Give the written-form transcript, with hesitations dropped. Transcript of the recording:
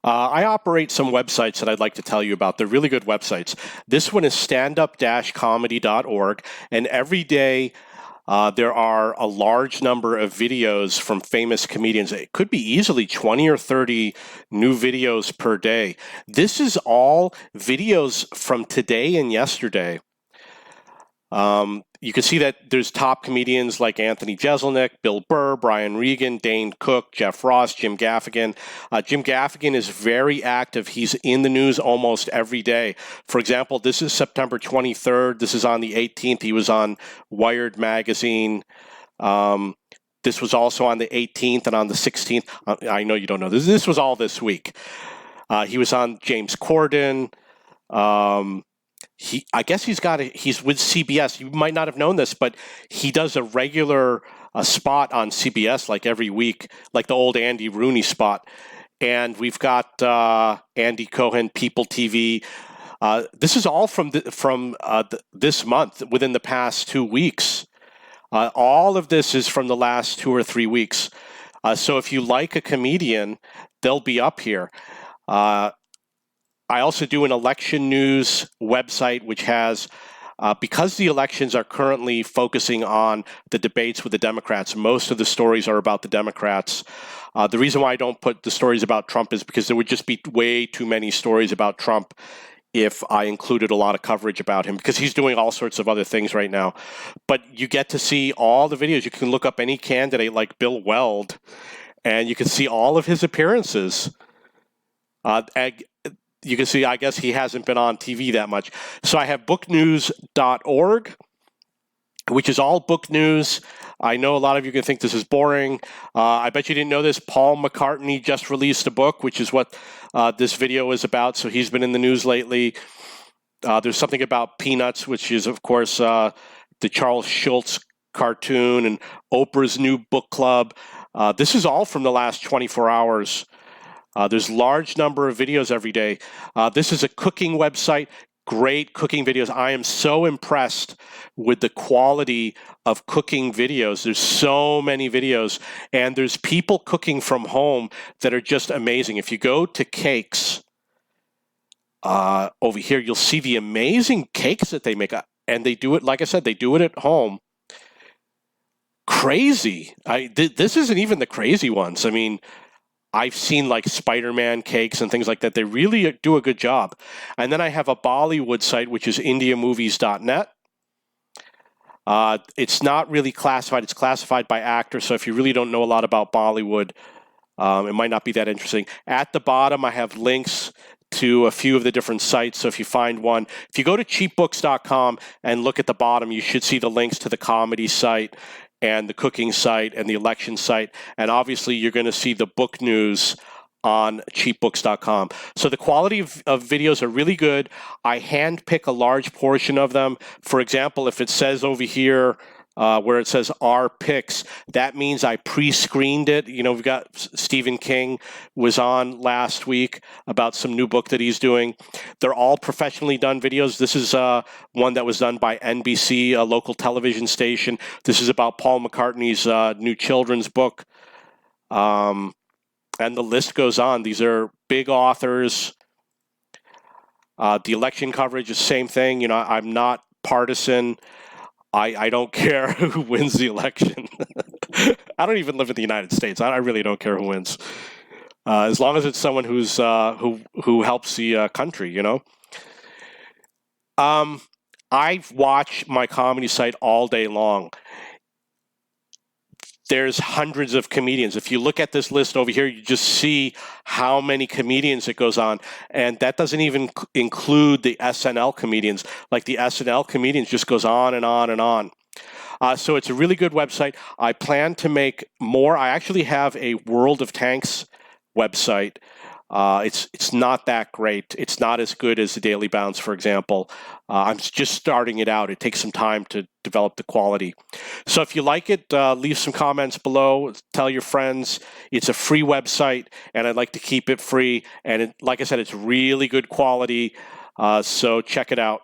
I operate some websites that I'd like to tell you about. They're really good websites. This one is standup-comedy.org, and every day there are a large number of videos from famous comedians. It could be easily 20 or 30 new videos per day. This is all videos from today and yesterday. You can see that there's top comedians like Anthony Jeselnik, Bill Burr, Brian Regan, Dane Cook, Jeff Ross, Jim Gaffigan. Jim Gaffigan is very active. He's in the news almost every day. For example, this is September 23rd. This is on the 18th. He was on Wired magazine. This was also on the 18th and on the 16th. I know you don't know this. This was all this week. He was on James Corden. I guess he's with CBS. You might not have known this, but he does a regular spot on CBS like every week, like the old Andy Rooney spot. And we've got Andy Cohen, People TV. This is all from this month, within the past 2 weeks. All of this is from the last 2 or 3 weeks. So if you like a comedian, they'll be up here. I also do an election news website, which has, because the elections are currently focusing on the debates with the Democrats, most of the stories are about the Democrats. The reason why I don't put the stories about Trump is because there would just be way too many stories about Trump if I included a lot of coverage about him, because he's doing all sorts of other things right now. But you get to see all the videos. You can look up any candidate like Bill Weld, and you can see all of his appearances. You can see, I guess he hasn't been on TV that much. So I have booknews.org, which is all book news. I know a lot of you can think this is boring. I bet you didn't know this. Paul McCartney just released a book, which is what this video is about. So he's been in the news lately. There's something about Peanuts, which is, of course, the Charles Schulz cartoon, and Oprah's new book club. This is all from the last 24 hours. There's large number of videos every day. This is a cooking website, great cooking videos. I am so impressed with the quality of cooking videos. There's so many videos, and there's people cooking from home that are just amazing. If you go to cakes over here, you'll see the amazing cakes that they make. And they do it, like I said, they do it at home. Crazy. This isn't even the crazy ones. I mean, I've seen like Spider-Man cakes and things like that. They really do a good job. And then I have a Bollywood site, which is indiamovies.net. It's not really classified. It's classified by actor. So if you really don't know a lot about Bollywood, it might not be that interesting. At the bottom, I have links to a few of the different sites. So if you find one, if you go to cheapbooks.com and look at the bottom, you should see the links to the comedy site and the cooking site and the election site. And obviously, you're going to see the book news on cheapbooks.com. So the quality of videos are really good. I handpick a large portion of them. For example, if it says over here, where it says our picks, that means I pre-screened it. You know, we've got Stephen King was on last week about some new book that he's doing. They're all professionally done videos. This is one that was done by NBC, a local television station. This is about Paul McCartney's new children's book. And the list goes on. These are big authors. The election coverage is the same thing. You know, I'm not partisan. I don't care who wins the election. I don't even live in the United States. I really don't care who wins, as long as it's someone who's who helps the country. You know. I watch my comedy site all day long. There's hundreds of comedians. If you look at this list over here, you just see how many comedians it goes on. And that doesn't even include the SNL comedians. Like the SNL comedians just goes on and on and on. So it's a really good website. I plan to make more. I actually have a World of Tanks website. It's not that great. It's not as good as the Daily Bounce, for example. I'm just starting it out. It takes some time to develop the quality. So if you like it, leave some comments below. Tell your friends. It's a free website, and I'd like to keep it free. And like I said, it's really good quality. So check it out.